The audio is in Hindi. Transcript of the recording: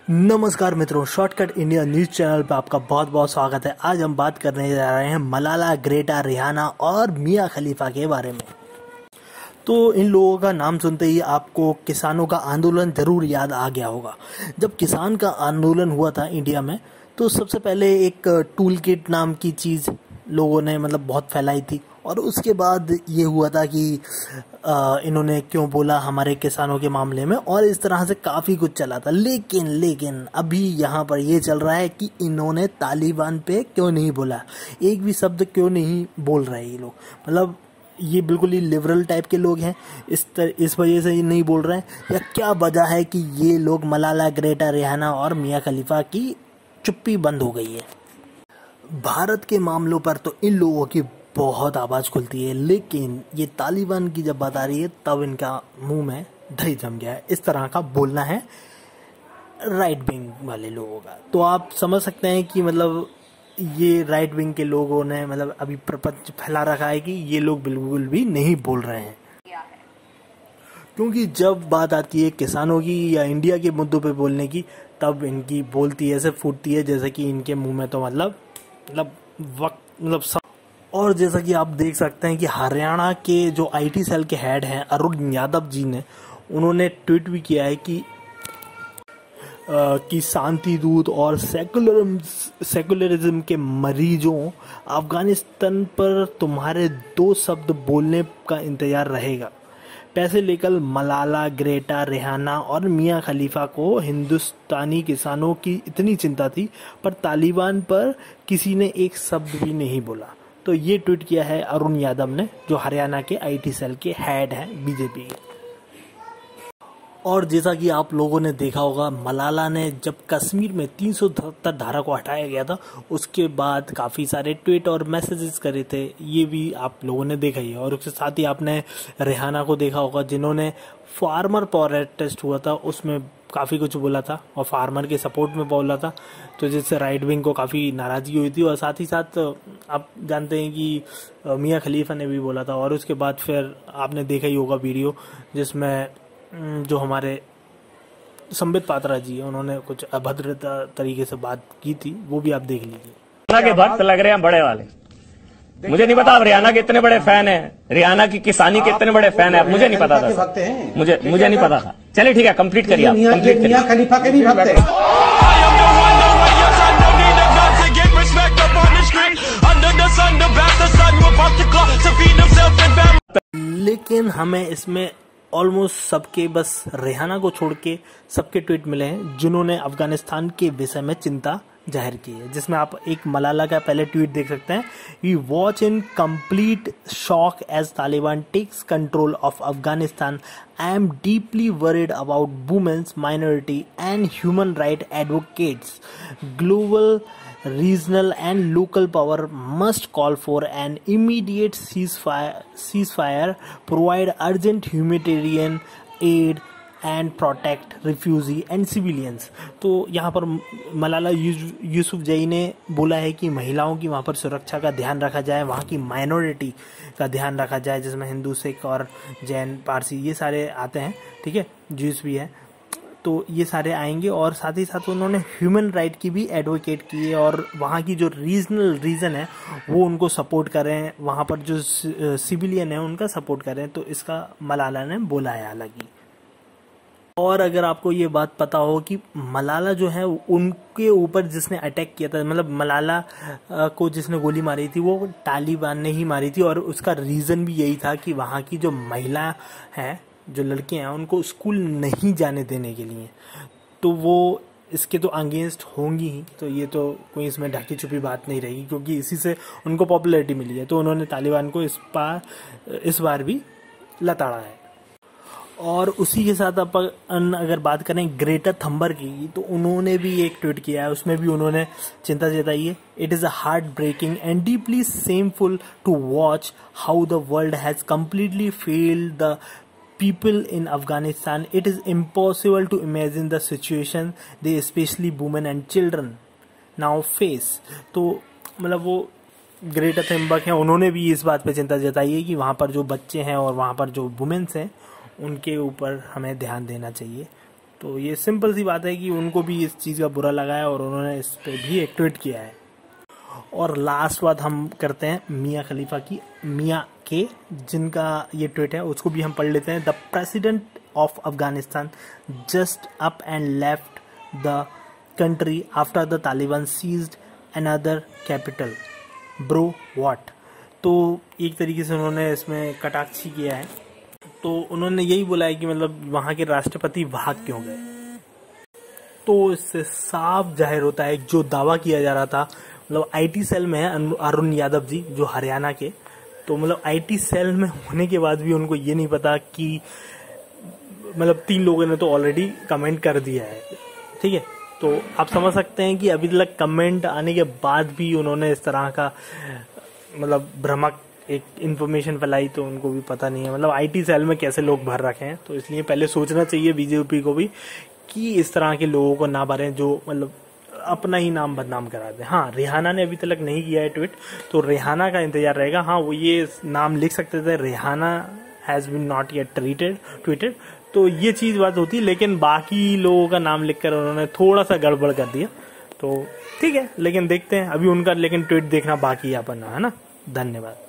नमस्कार मित्रों, शॉर्टकट इंडिया न्यूज चैनल पर आपका बहुत बहुत स्वागत है। आज हम बात करने जा रहे हैं मलाला, ग्रेटा, रिहाना और मिया खलीफा के बारे में। तो इन लोगों का नाम सुनते ही आपको किसानों का आंदोलन जरूर याद आ गया होगा। जब किसान का आंदोलन हुआ था इंडिया में, तो सबसे पहले एक टूल किट नाम की चीज़ लोगों ने बहुत फैलाई थी, और उसके बाद ये हुआ था कि इन्होंने क्यों बोला हमारे किसानों के मामले में, और इस तरह से काफ़ी कुछ चला था। लेकिन अभी यहाँ पर ये चल रहा है कि इन्होंने तालिबान पे क्यों नहीं बोला, एक भी शब्द क्यों नहीं बोल रहे ये लोग। ये बिल्कुल ही लिबरल टाइप के लोग हैं, इस वजह से ये नहीं बोल रहे हैं, या क्या वजह है कि ये लोग मलाला, ग्रेटा, रिहाना और मिया खलीफा की चुप्पी बंद हो गई है। भारत के मामलों पर तो इन लोगों की बहुत आवाज़ खुलती है, लेकिन ये तालिबान की जब बात आ रही है तब इनका मुंह में दही जम गया है। इस तरह का बोलना है राइट विंग वाले लोगों का। तो आप समझ सकते हैं कि ये राइट विंग के लोगों ने अभी प्रपंच फैला रखा है कि ये लोग बिल्कुल भी नहीं बोल रहे हैं। क्योंकि जब बात आती है किसानों की या इंडिया के मुद्दों पे बोलने की, तब इनकी बोलती ऐसे फूटती है जैसे कि इनके मुंह में तो वक्त और जैसा कि आप देख सकते हैं कि हरियाणा के जो आईटी सेल के हेड हैं अरुण यादव जी ने, उन्होंने ट्वीट भी किया है कि शांति दूत और सेकुलरिज्म के मरीजों, अफगानिस्तान पर तुम्हारे 2 शब्द बोलने का इंतजार रहेगा। पैसे लेकर मलाला, ग्रेटा, रिहाना और मिया खलीफा को हिंदुस्तानी किसानों की इतनी चिंता थी, पर तालिबान पर किसी ने एक शब्द भी नहीं बोला। तो ये ट्वीट किया है अरुण यादव ने, जो हरियाणा के आईटी सेल के हेड हैं बीजेपी के। और जैसा कि आप लोगों ने देखा होगा, मलाला ने जब कश्मीर में 377 धारा को हटाया गया था, उसके बाद काफ़ी सारे ट्वीट और मैसेजेस करे थे, ये भी आप लोगों ने देखा ही है। और उसके साथ ही आपने रिहाना को देखा होगा, जिन्होंने फार्मर प्रोटेस्ट हुआ था उसमें काफ़ी कुछ बोला था और फार्मर के सपोर्ट में बोला था, तो जिससे राइट विंग को काफ़ी नाराज़गी हुई थी। और साथ ही साथ आप जानते हैं कि मिया खलीफा ने भी बोला था। और उसके बाद फिर आपने देखा ही होगा वीडियो, जिसमें जो हमारे संबित पात्रा जी, उन्होंने कुछ अभद्र तरीके से बात की थी, वो भी आप देख लीजिए। रिहाना के भक्त लग रहे हैं बड़े वाले। मुझे नहीं पता आप रिहाना के इतने बड़े फैन हैं, रिहाना की किसानी के इतने बड़े फैन हैं, मुझे नहीं पता था। मुझे नहीं पता था। चलिए ठीक है, कंप्लीट करिए, कंप्लीट करिए। मिया खलीफा के भी भक्त हैं। लेकिन हमें इसमें ऑलमोस्ट सबके, बस रिहाना को छोड़ के सबके ट्वीट मिले हैं जिन्होंने अफगानिस्तान के विषय में चिंता जाहिर की है, जिसमें आप एक मलाला का पहले ट्वीट देख सकते हैं। We watch in complete shock as Taliban takes control of Afghanistan. I am deeply worried about women's, minority and human right advocates. Global, regional and local power must call for an immediate ceasefire, provide urgent humanitarian aid and protect refugee and civilians। तो यहाँ पर मलाला यूसुफजई ने बोला है कि महिलाओं की वहाँ पर सुरक्षा का ध्यान रखा जाए, वहाँ की माइनॉरिटी का ध्यान रखा जाए, जिसमें हिंदू, सिख और जैन, पारसी ये सारे आते हैं, ठीक है, ज्यूस भी है, तो ये सारे आएंगे। और साथ ही साथ उन्होंने ह्यूमन राइट की भी एडवोकेट की है, और वहाँ की जो रीजन है वो उनको सपोर्ट करें, वहाँ पर जो सिविलियन है उनका सपोर्ट करें। तो इसका मलाला ने बोला है हालांकि। और अगर आपको ये बात पता हो कि मलाला जो है, उनके ऊपर जिसने अटैक किया था, मलाला को जिसने गोली मारी थी वो तालिबान ने ही मारी थी, और उसका रीज़न भी यही था कि वहाँ की जो महिला हैं, जो लड़के हैं, उनको स्कूल नहीं जाने देने के लिए। तो वो इसके तो अगेंस्ट होंगी ही, तो ये तो कोई इसमें ढकी छुपी बात नहीं रहेगी, क्योंकि इसी से उनको पॉपुलैरिटी मिली है। तो उन्होंने तालिबान को इस बार भी लताड़ा है। और उसी के साथ अगर बात करें ग्रेटा थंबर की, तो उन्होंने भी एक ट्वीट किया है, उसमें भी उन्होंने चिंता जताई है। It is a heart breaking and deeply shameful to watch how the world has completely failed the people in Afghanistan. It is impossible to imagine the situation they, especially women and children, now face. तो वो ग्रेटा थंबर्ग हैं, उन्होंने भी इस बात पे चिंता जताई है कि वहाँ पर जो बच्चे हैं और वहाँ पर जो वुमेन्स हैं, उनके ऊपर हमें ध्यान देना चाहिए। तो ये सिंपल सी बात है कि उनको भी इस चीज़ का बुरा लगा है और उन्होंने इस पे भी एक ट्वीट किया है। और लास्ट बात हम करते हैं मियाँ खलीफा की, मियाँ के, जिनका ये ट्वीट है उसको भी हम पढ़ लेते हैं। The president of Afghanistan just up and left the country after the Taliban seized another capital, bro what. तो एक तरीके से उन्होंने इसमें कटाक्षी किया है। तो उन्होंने यही बोला है कि मतलब वहाँ के राष्ट्रपति भाग क्यों गए। तो इससे साफ जाहिर होता है जो दावा किया जा रहा था, मतलब आईटी सेल में है अरुण यादव जी जो हरियाणा के, तो मतलब आईटी सेल में होने के बाद भी उनको ये नहीं पता कि मतलब 3 लोगों ने तो ऑलरेडी कमेंट कर दिया है, ठीक है। तो आप समझ सकते हैं कि अभी तक कमेंट आने के बाद भी उन्होंने इस तरह का मतलब भ्रामक एक इन्फॉर्मेशन फैलाई, तो उनको भी पता नहीं है मतलब आईटी सेल में कैसे लोग भर रखे हैं। तो इसलिए पहले सोचना चाहिए बीजेपी को भी कि इस तरह के लोगों को ना भरें जो मतलब अपना ही नाम बदनाम करा दें। हाँ, रिहाना ने अभी तक नहीं किया है ट्वीट, तो रिहाना का इंतजार रहेगा। हाँ, वो ये नाम लिख सकते थे, Rihanna has been not yet tweeted, तो ये चीज बात होती, लेकिन बाकी लोगों का नाम लिखकर उन्होंने थोड़ा सा गड़बड़ कर दिया। तो ठीक है, लेकिन देखते हैं अभी उनका, लेकिन ट्वीट देखना बाकी है अपन, है ना। धन्यवाद।